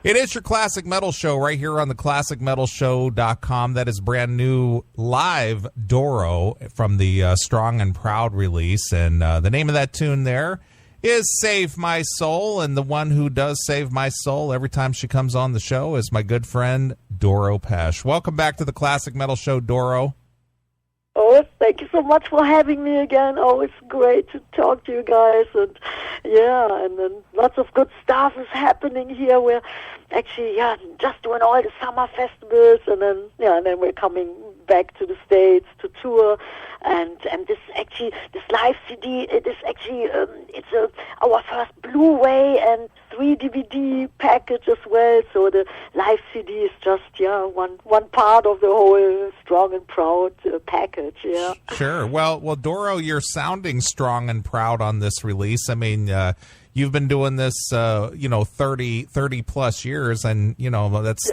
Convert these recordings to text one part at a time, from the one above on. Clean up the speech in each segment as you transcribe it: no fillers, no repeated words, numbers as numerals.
It is your Classic Metal Show right here on the ClassicMetalShow.com. That is brand new live Doro from the Strong and Proud release. And the name of that tune there is Save My Soul. And the one who does save my soul every time she comes on the show is my good friend, Doro Pesch. Welcome back to the Classic Metal Show, Doro. Oh, thank you so much for having me again. Oh, it's great to talk to you guys. And and then lots of good stuff is happening here. We're actually, just doing all the summer festivals, and then we're coming back to the States to tour. And this live CD, it is actually, it's our first Blu-ray and 3 DVD package as well. So the live CD is just, one part of the whole Strong and Proud package, yeah. Sure. Well, Doro, you're sounding strong and proud on this release. I mean, you've been doing this, 30 plus years, and,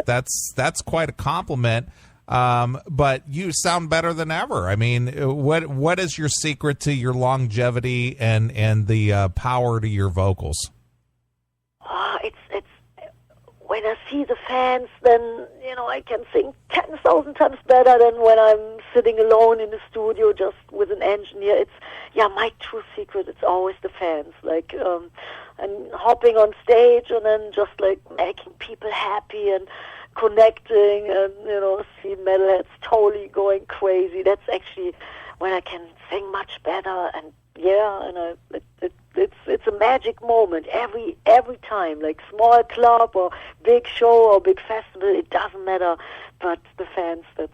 that's quite a compliment. But you sound better than ever. I mean, what is your secret to your longevity and the power to your vocals? It's when I see the fans, then I can sing 10,000 times better than when I'm sitting alone in the studio just with an engineer. It's my true secret. It's always the fans, and hopping on stage and then just making people happy and connecting, and see metalheads totally going crazy. That's actually when I can sing much better, and it's a magic moment every time, like small club or big show or big festival. It doesn't matter, but the fans. That's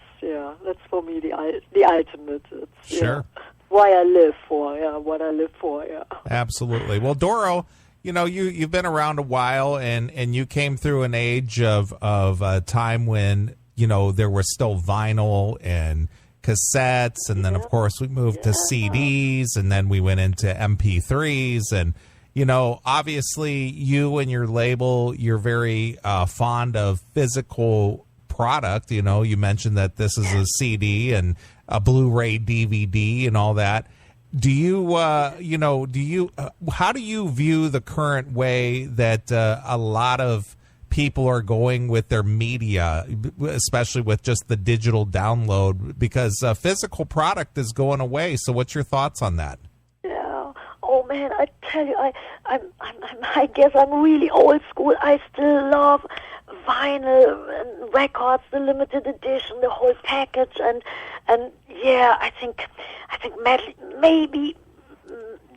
for me the ultimate. It's, sure. Why I live for. What I live for. Yeah. Absolutely. Well, Doro, you've been around a while, and you came through an age of a time when there was still vinyl and cassettes, and then of course we moved to CDs, and then we went into MP3s, and obviously you and your label, you're very fond of physical product. You mentioned that this is a CD and a Blu-ray DVD and all that. Do you, how do you view the current way that a lot of people are going with their media, especially with just the digital download, because physical product is going away? So what's your thoughts on that? Yeah. Oh man, I tell you, I guess I'm really old school. I still love vinyl and records, the limited edition, the whole package, and I think metal, maybe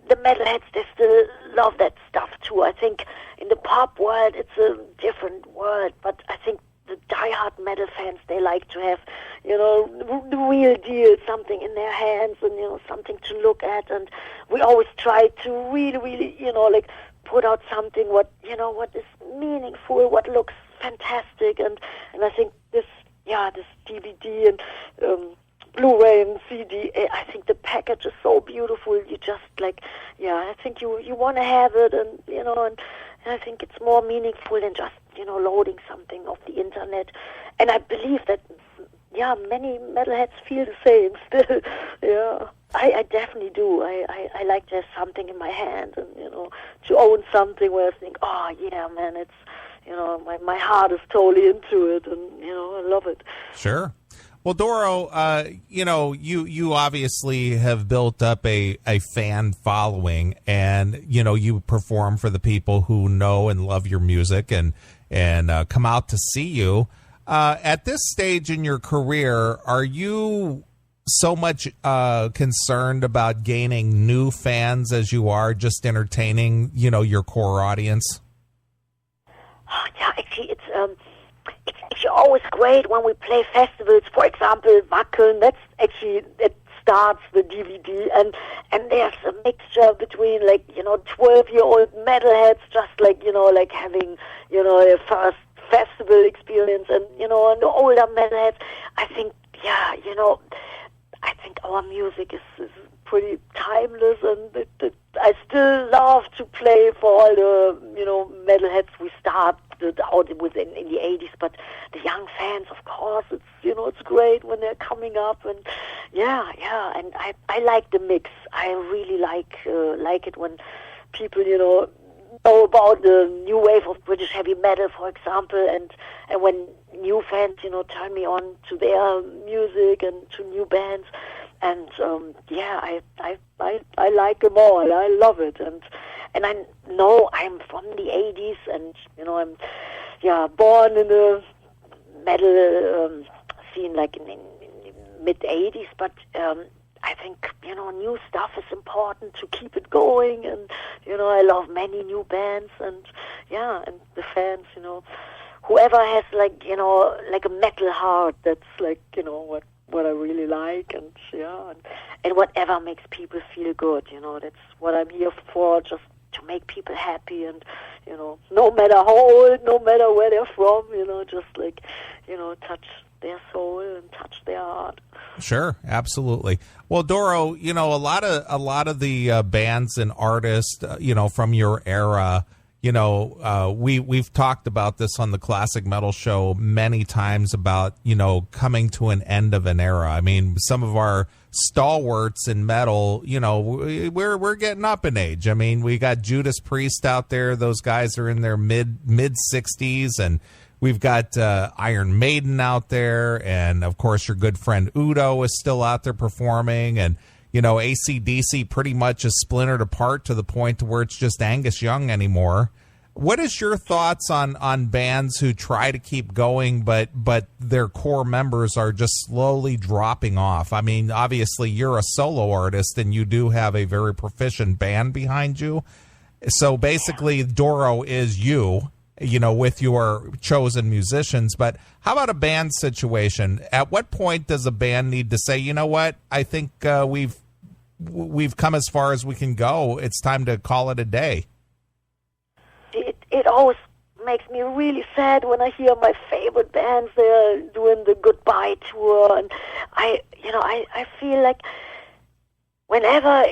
the metalheads, they still love that stuff too. I think in the pop world it's a different world, but I think the diehard metal fans, they like to have the real deal, something in their hands, and something to look at, and we always try to really put out something what is meaningful, what looks fantastic, and I think this DVD and Blu-ray and CD, I think the package is so beautiful. You just I think you want to have it, and and I think it's more meaningful than just loading something off the internet. And I believe that many metalheads feel the same still. I definitely do. I like to have something in my hand, and to own something where I think, oh yeah, man, it's my heart is totally into it, and I love it. Sure. Well, Doro, you obviously have built up a fan following, and you perform for the people who know and love your music and come out to see you. At this stage in your career, are you so much concerned about gaining new fans as you are just entertaining your core audience? Oh, yeah, actually, it's actually always great when we play festivals. For example, Wackeln, it starts the DVD, and there's a mixture between 12-year-old metalheads, just having their first festival experience, and and the older metalheads. I think our music is pretty timeless, and I still love to play for all the metalheads we started out with in the 80s, but the young fans, of course, it's it's great when they're coming up, and and I like the mix. I really like it when people know about the new wave of British heavy metal, for example, and when new fans, turn me on to their music and to new bands, and I like them all. I love it, and I know I'm from the 80s, and I'm born in the metal scene like in the mid 80s, but I think new stuff is important to keep it going, and I love many new bands, and the fans, whoever has like a metal heart, that's like what I really like, and and whatever makes people feel good, that's what I'm here for, just to make people happy, and no matter how old, no matter where they're from, just like touch their soul and touch their heart. Sure, absolutely. Well, Doro, a lot of the bands and artists, from your era, we've talked about this on the Classic Metal Show many times about, coming to an end of an era. I mean, some of our stalwarts in metal, we're getting up in age. I mean, we got Judas Priest out there. Those guys are in their mid 60s, and we've got Iron Maiden out there, and of course your good friend Udo is still out there performing, and AC/DC pretty much is splintered apart to the point to where it's just Angus Young anymore. What is your thoughts on bands who try to keep going, but their core members are just slowly dropping off? I mean, obviously you're a solo artist and you do have a very proficient band behind you. So basically Doro is you, with your chosen musicians. But how about a band situation? At what point does a band need to say, you know what, I think we've come as far as we can go. It's time to call it a day. It always makes me really sad when I hear my favorite bands, they're doing the goodbye tour, and I feel like whenever,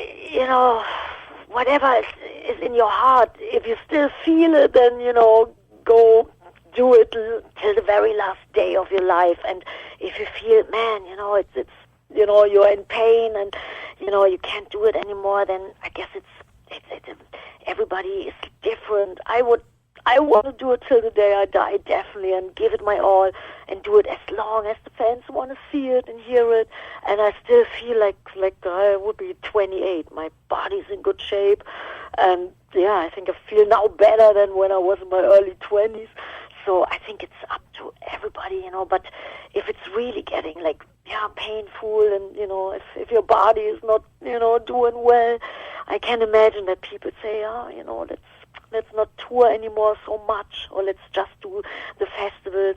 whatever is in your heart, if you still feel it, then, go do it till the very last day of your life. And if you feel, man, it's you're in pain and, you can't do it anymore, then I guess it's everybody is different. I want to do it till the day I die, definitely, and give it my all, and do it as long as the fans want to see it and hear it. And I still feel like I would be 28. My body's in good shape, and I think I feel now better than when I was in my early 20s. So I think it's up to everybody, but if it's really getting painful, and if your body is not doing well, I can imagine that people say, let's not tour anymore so much, or let's just do the festivals.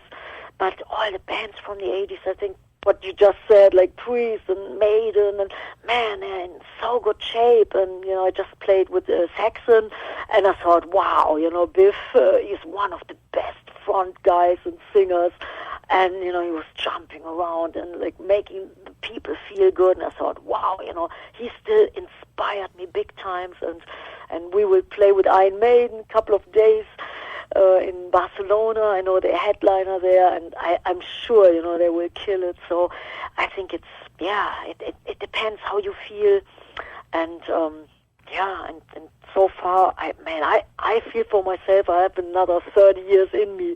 But all the bands from the 80s, I think what you just said, like Priest and Maiden, and man, they're in so good shape. And I just played with Saxon, and I thought, wow, Biff is one of the best front guys and singers, and he was jumping around and making the people feel good. And I thought, wow, he still inspired me big times. And we will play with Iron Maiden a couple of days in Barcelona. I know they're headliner there, and I'm sure they will kill it. So I think it depends how you feel, and and so far I feel for myself I have another 30 years in me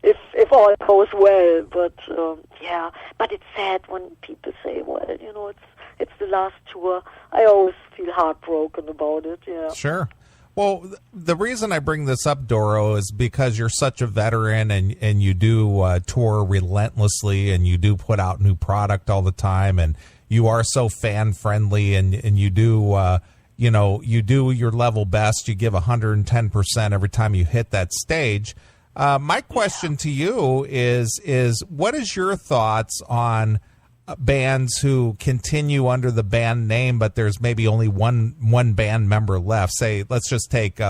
if all goes well. But but it's sad when people say, well, it's the last tour. I always feel heartbroken about it. Yeah. Sure. Well, the reason I bring this up, Doro, is because you're such a veteran, and you do tour relentlessly, and you do put out new product all the time, and you are so fan friendly, and you do you do your level best. You give 110% every time you hit that stage. My question to you is what is your thoughts on bands who continue under the band name, but there's maybe only one band member left? Say, let's just take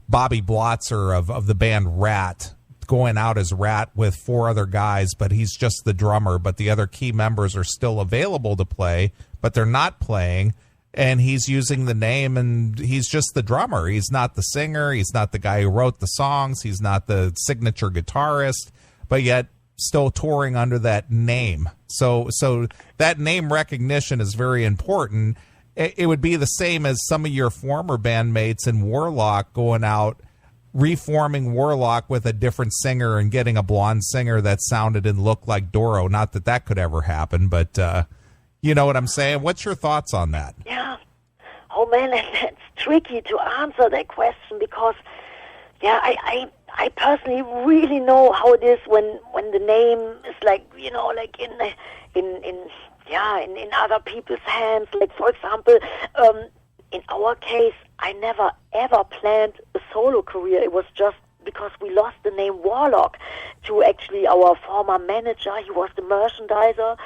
Bobby Blotzer of the band Rat, going out as Rat with 4 other guys, but he's just the drummer, but the other key members are still available to play, but they're not playing, and he's using the name, and he's just the drummer. He's not the singer. He's not the guy who wrote the songs. He's not the signature guitarist, but yet still touring under that name. So that name recognition is very important. It would be the same as some of your former bandmates in Warlock going out reforming Warlock with a different singer and getting a blonde singer that sounded and looked like Doro. Not that that could ever happen, but you know what I'm saying? What's your thoughts on that? Yeah. Oh, man, it's tricky to answer that question because, yeah, I personally really know how it is when the name is like, you know, like in other people's hands. Like, for example, in our case, I never ever planned a solo career. It was just because we lost the name Warlock to actually our former manager. He was the merchandiser.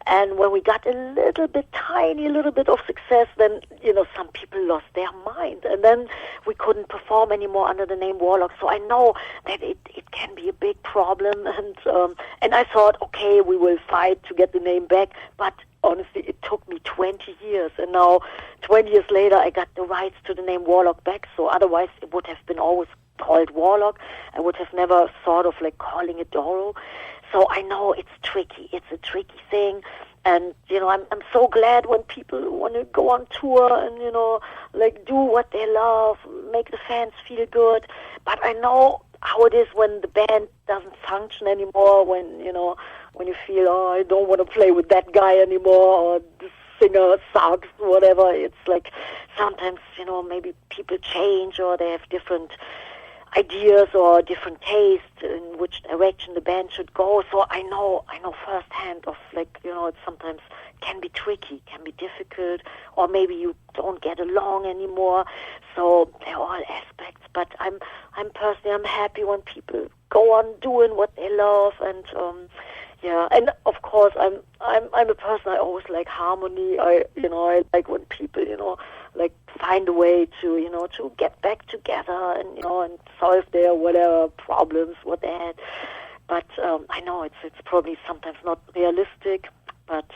And when we got a tiny little bit of success, then, you know, some people lost their mind. And then we couldn't perform anymore under the name Warlock. So I know that it can be a big problem. And I thought, okay, we will fight to get the name back. But honestly, it took me 20 years. And now, 20 years later, I got the rights to the name Warlock back. So otherwise, it would have been always called Warlock. I would have never thought of like calling it Doro. So I know it's tricky. It's a tricky thing. And, you know, I'm so glad when people want to go on tour and, you know, like do what they love, make the fans feel good. But I know how it is when the band doesn't function anymore, when, you know, when you feel, oh, I don't want to play with that guy anymore, or the singer sucks, whatever. It's like sometimes, you know, maybe people change or they have different ideas or different tastes in which direction the band should go. So I know firsthand of, like, you know, it sometimes can be tricky, can be difficult, or maybe you don't get along anymore. So they're all aspects. But I'm personally happy when people go on doing what they love, and yeah, and of course I'm a person, I always like harmony. I like when people, you know, like find a way to, you know, to get back together and, you know, and solve their whatever problems what they had. But I know it's probably sometimes not realistic, but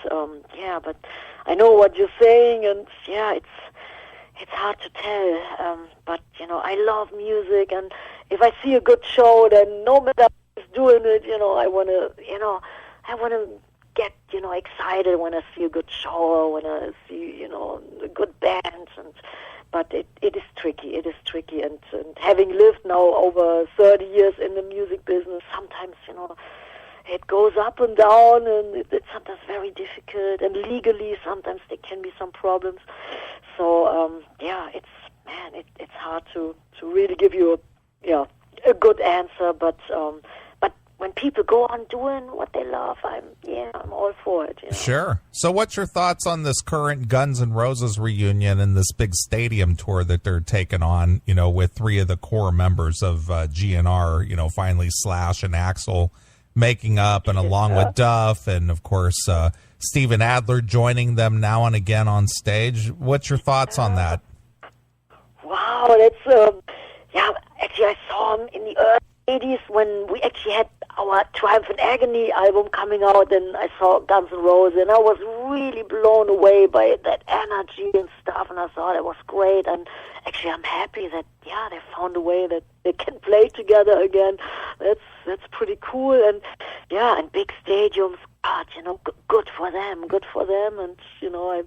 yeah, but I know what you're saying, and yeah, it's hard to tell. But, you know, I love music, and if I see a good show, then no matter who's doing it, you know, I want to get, you know, excited when I see a good show or when I see, you know, a good band. But it is tricky. It is tricky. And having lived now over 30 years in the music business, sometimes, you know, it goes up and down, and it's sometimes very difficult. And legally, sometimes there can be some problems. So, yeah, it's hard to really give you a good answer. But when people go on doing what they love, I'm all for it. You know? Sure. So what's your thoughts on this current Guns N' Roses reunion and this big stadium tour that they're taking on, you know, with three of the core members of GNR, you know, finally Slash and Axl making up, and along with Duff, and of course Steven Adler joining them now and again on stage. What's your thoughts on that? Wow, that's actually I saw him in the early 80s when we actually had our Triumph and Agony album coming out, and I saw Guns N' Roses, and I was really blown away by that energy and stuff, and I thought it was great. And actually I'm happy that they found a way that they can play together again. That's pretty cool. And and big stadiums, God, you know, good for them, and you know,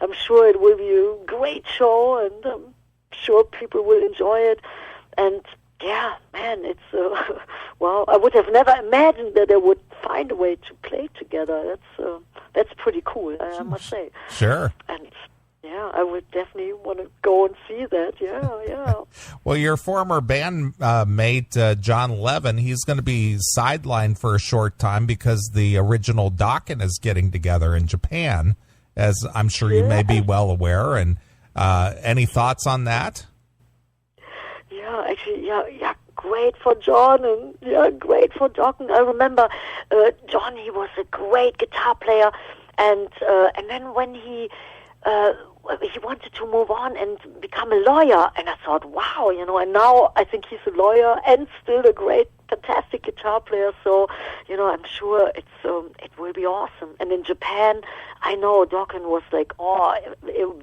I'm sure it will be a great show, and I'm sure people will enjoy it. And yeah, man, it's well, I would have never imagined that they would find a way to play together. That's pretty cool, I must say. Sure. And yeah, I would definitely want to go and see that. Yeah. Well, your former mate, John Levin, he's going to be sidelined for a short time because the original Dokken is getting together in Japan, as I'm sure you may be well aware. And any thoughts on that? Yeah, actually, great for John, and great for Dokken. I remember John, he was a great guitar player, and then when he wanted to move on and become a lawyer, and I thought, wow, you know, and now I think he's a lawyer and still a great, fantastic guitar player. So, you know, I'm sure it will be awesome. And in Japan, I know Dokken was like,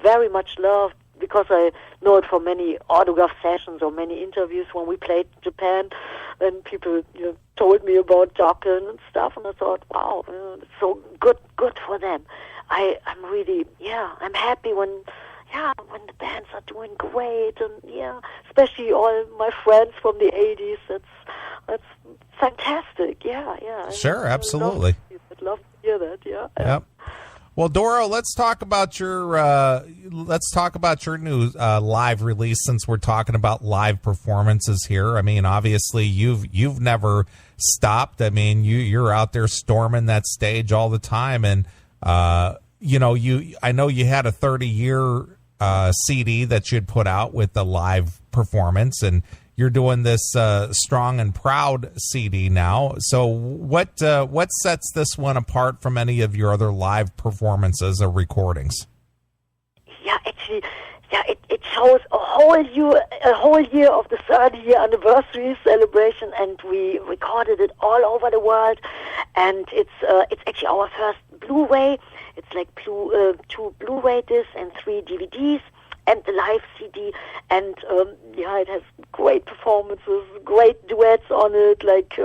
very much loved, because I know it from many autograph sessions or many interviews when we played Japan, and people, you know, told me about Dokken and stuff, and I thought, wow, it's so good for them. I'm really, I'm happy when when the bands are doing great, and especially all my friends from the 80s, that's fantastic. Yeah. Sure, absolutely. I'd love to hear that. Yeah. Yep. Well, Doro, let's talk about your new live release, since we're talking about live performances here. I mean, obviously you've never stopped. I mean, you're out there storming that stage all the time, and I know you had a 30-year CD that you'd put out with the live performance, and you're doing this Strong and Proud CD now. So what sets this one apart from any of your other live performances or recordings? Yeah, actually, it shows a whole year of the 30-year anniversary celebration, and we recorded it all over the world. And it's actually our first Blu-ray. It's like two Blu-ray discs and 3 DVDs. And the live CD, and it has great performances, great duets on it, like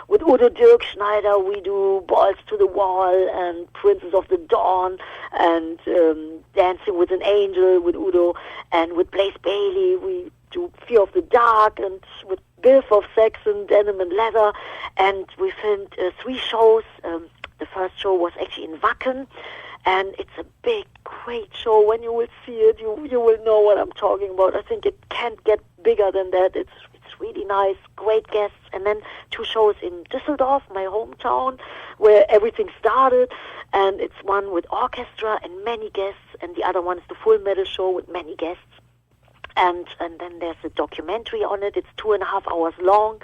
with Udo Dirk Schneider, we do Balls to the Wall and Princess of the Dawn, and Dancing with an Angel with Udo, and with Blaze Bayley, we do Fear of the Dark, and with Biff of Saxon, Denim and Leather, and we filmed 3 shows. The first show was actually in Wacken, and it's a big, great show. When you will see it, you will know what I'm talking about. I think it can't get bigger than that. It's really nice, great guests. And then 2 shows in Düsseldorf, my hometown, where everything started. And it's one with orchestra and many guests, and the other one is the Full Metal show with many guests. And then there's a documentary on it. It's 2.5 hours long,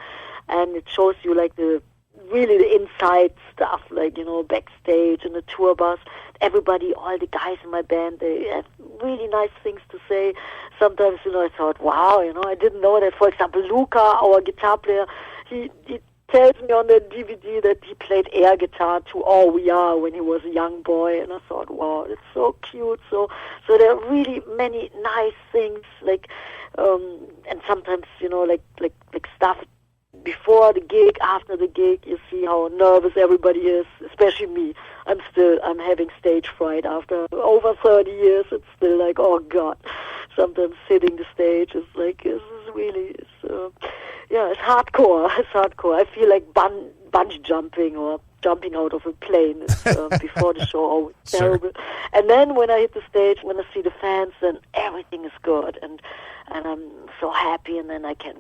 and it shows you like the inside stuff, like, backstage in the tour bus. Everybody, all the guys in my band, they have really nice things to say. Sometimes, I thought, wow, I didn't know that. For example, Luca, our guitar player, he tells me on the DVD that he played air guitar to All We Are when he was a young boy, and I thought, wow, it's so cute. So there are really many nice things, like, and sometimes, like stuff before the gig, after the gig, you see how nervous everybody is, especially me. I'm having stage fright after over 30 years. It's still like, oh God. Sometimes sitting the stage is like, it's hardcore. It's hardcore. I feel like bungee jumping or jumping out of a plane before the show. Oh, it's terrible. Sure. And then when I hit the stage, when I see the fans, then everything is good, and I'm so happy, and then I can,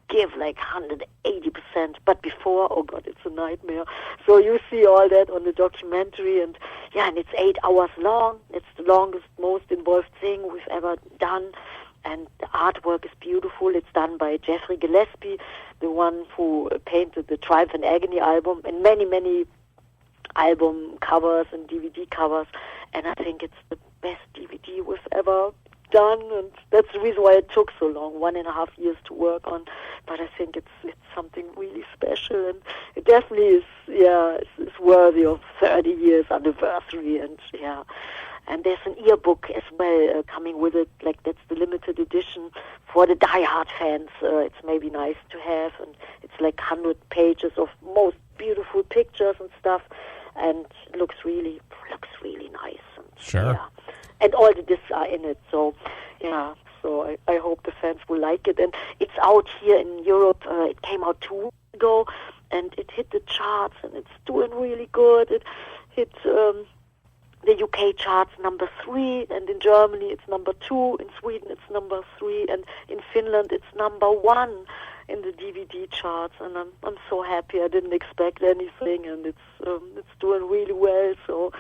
give like 180%, but before, oh God, it's a nightmare. So you see all that on the documentary, and it's 8 hours long. It's the longest, most involved thing we've ever done, and the artwork is beautiful. It's done by Jeffrey Gillespie, the one who painted the Triumph and Agony album, and many, many album covers and DVD covers, and I think it's the best DVD we've ever done, and that's the reason why it took so long, 1.5 years to work on. But I think it's something really special, and it definitely is. It's worthy of 30 years anniversary, and there's an earbook as well coming with it. Like, that's the limited edition for the diehard fans. It's maybe nice to have, and it's like 100 pages of most beautiful pictures and stuff, and it looks really nice. And, sure. Yeah. And all the discs are in it, so I hope the fans will like it. And it's out here in Europe. It came out 2 weeks ago, and it hit the charts, and it's doing really good. It hit the UK charts number 3, and in Germany it's number 2. In Sweden it's number 3, and in Finland it's number 1 in the DVD charts. And I'm so happy. I didn't expect anything, and it's doing really well. So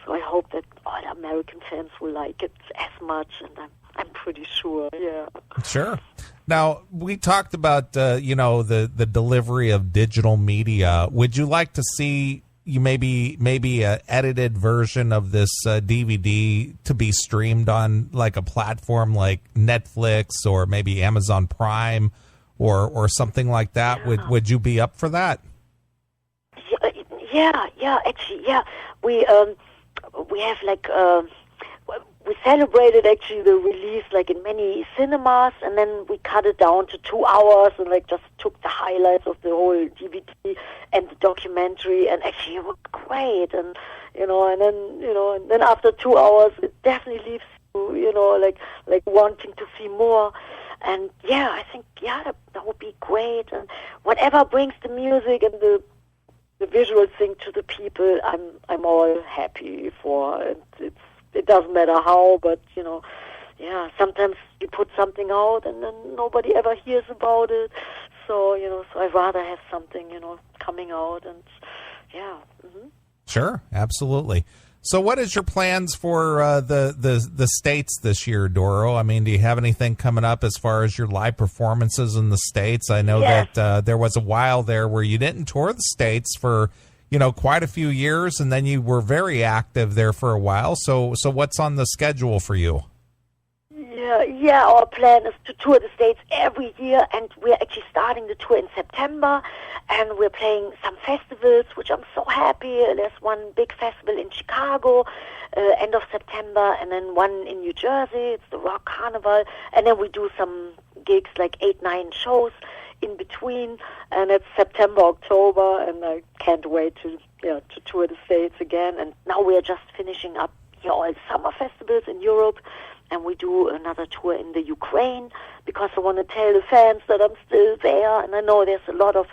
I hope that all the American fans will like it as much, and I'm pretty sure, yeah. Sure. Now, we talked about, the delivery of digital media. Would you like to see maybe a edited version of this DVD to be streamed on like a platform like Netflix or maybe Amazon Prime or something like that? Yeah. Would you be up for that? Actually, we have like we celebrated actually the release like in many cinemas, and then we cut it down to 2 hours and like just took the highlights of the whole DVD and the documentary, and actually it was great. And and then after 2 hours it definitely leaves like wanting to see more. And yeah, I think that would be great. And whatever brings the music and the visual thing to the people, I'm all happy for. It doesn't matter how, but sometimes you put something out and then nobody ever hears about it. So so I'd rather have something coming out, and Sure, absolutely. So what is your plans for the States this year, Doro? I mean, do you have anything coming up as far as your live performances in the States? I know that there was a while there where you didn't tour the States for, quite a few years, and then you were very active there for a while. So what's on the schedule for you? Yeah, our plan is to tour the States every year, and we're actually starting the tour in September, and we're playing some festivals, which I'm so happy. There's one big festival in Chicago, end of September, and then one in New Jersey. It's the Rock Carnival, and then we do some gigs, like 8-9 shows in between, and it's September, October, and I can't wait to tour the States again. And now we're just finishing up all the summer festivals in Europe. And we do another tour in the Ukraine, because I want to tell the fans that I'm still there. And I know there's a lot of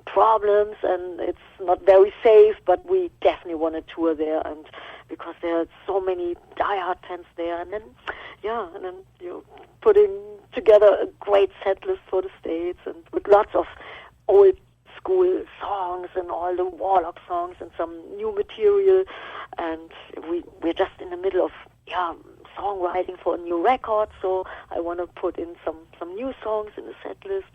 problems and it's not very safe, but we definitely want to tour there, and because there are so many diehard fans there. And then you're putting together a great set list for the States, and with lots of old school songs and all the Warlock songs and some new material. And we're just in the middle of songwriting for a new record, so I want to put in some new songs in the set list,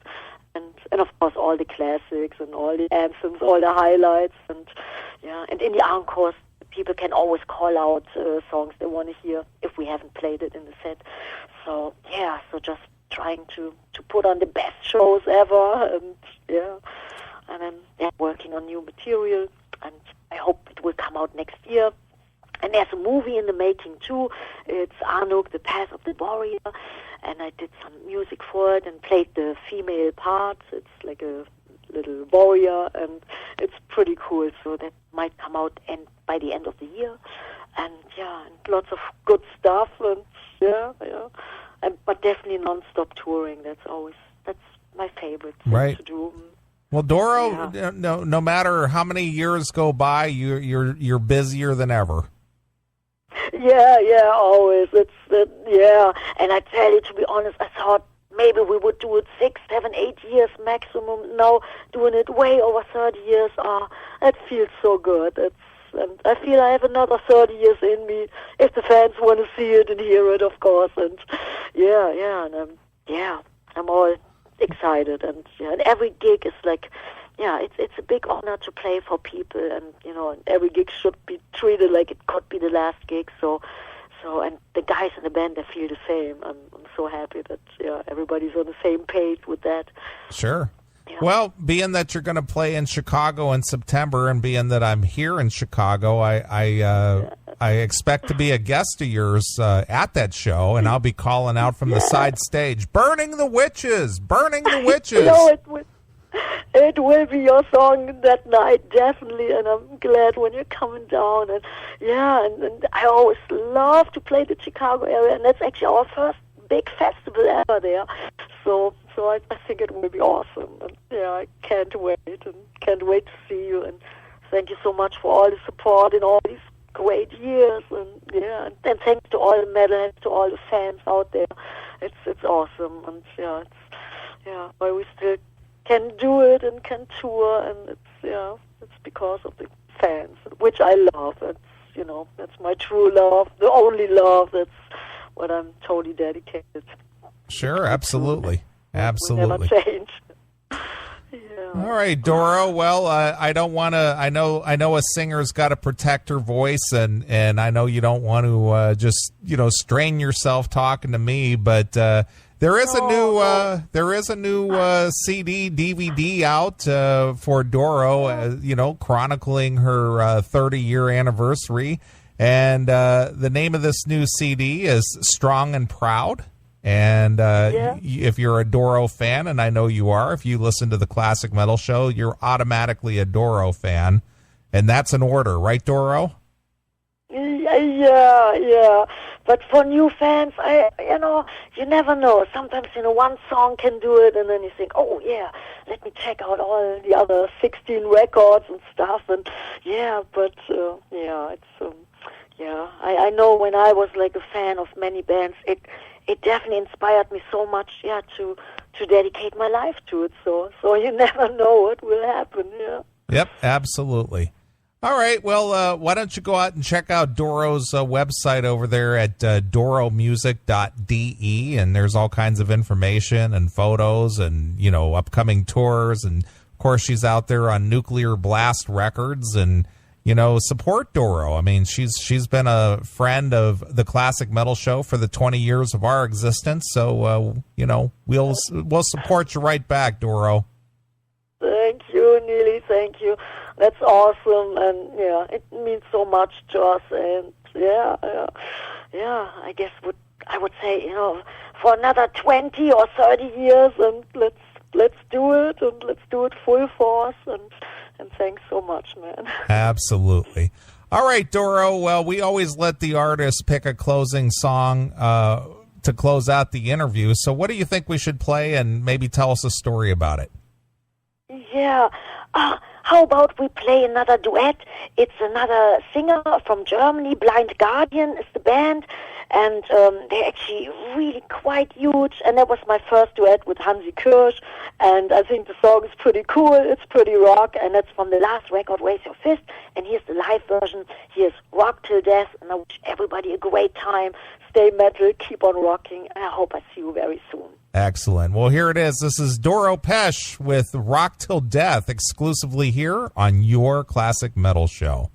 and of course all the classics and all the anthems, all the highlights, and in the encores people can always call out songs they want to hear if we haven't played it in the set. So just trying to put on the best shows ever, and then working on new material, and I hope it will come out next year. And there's a movie in the making too. It's Anuk, the Path of the Warrior, and I did some music for it and played the female part. It's like a little warrior, and it's pretty cool. So that might come out by the end of the year, and lots of good stuff, and but definitely non-stop touring. That's my favorite thing to do. Well, Doro, no matter how many years go by, you're busier than ever. Yeah, always. And I tell you, to be honest, I thought maybe we would do it 6, 7, 8 years maximum. Now doing it way over 30 years, it feels so good. And I feel I have another 30 years in me if the fans want to see it and hear it, of course. And I'm all excited, and every gig is like. It's a big honor to play for people, and every gig should be treated like it could be the last gig. So, and the guys in the band, they feel the same. I'm so happy that everybody's on the same page with that. Sure. Yeah. Well, being that you're going to play in Chicago in September, and being that I'm here in Chicago, I expect to be a guest of yours at that show, and I'll be calling out from the side stage, "Burning the witches! Burning the witches!" It will be your song that night, definitely, and I'm glad when you're coming down. And and I always love to play the Chicago area, and that's actually our first big festival ever there. So I think it will be awesome. And I can't wait, and can't wait to see you. And thank you so much for all the support in all these great years. And and thanks to all the metalheads, to all the fans out there. It's awesome, and why we still can do it and can tour, and it's because of the fans, which I love. That's my true love, the only love. That's what I'm totally dedicated. Sure, absolutely. Never change. All right, Doro. Well, I don't want to. I know a singer's got to protect her voice, and I know you don't want to just strain yourself talking to me, but. There is a new CD DVD out for Doro, chronicling her 30-year anniversary, and the name of this new CD is "Strong and Proud." And if you're a Doro fan, and I know you are, if you listen to the Classic Metal Show, you're automatically a Doro fan, and that's an order, right, Doro? Yeah. But for new fans, you never know. Sometimes, one song can do it, and then you think, oh, yeah, let me check out all the other 16 records and stuff. And, I know when I was like a fan of many bands, it definitely inspired me so much, to dedicate my life to it. So you never know what will happen, Yep, absolutely. All right, well, why don't you go out and check out Doro's website over there at doromusic.de, and there's all kinds of information and photos and, upcoming tours. And, of course, she's out there on Nuclear Blast Records, and, support Doro. I mean, she's been a friend of the Classic Metal Show for the 20 years of our existence, so, we'll support you right back, Doro. Thank you, Neely, thank you. That's awesome, and it means so much to us. And I guess I would say, for another 20 or 30 years, and let's do it, and let's do it full force. And thanks so much, man. Absolutely. All right, Doro. Well, we always let the artist pick a closing song to close out the interview. So, what do you think we should play, and maybe tell us a story about it? Yeah. How about we play another duet? It's another singer from Germany, Blind Guardian is the band, and they're actually really quite huge, and that was my first duet with Hansi Kirsch, and I think the song is pretty cool, it's pretty rock, and it's from the last record, Raise Your Fist, and here's the live version. Here's Rock Till Death, and I wish everybody a great time. Stay metal, keep on rocking, and I hope I see you very soon. Excellent. Well, here it is. This is Doro Pesch with Rock Till Death, exclusively here on your Classic Metal Show.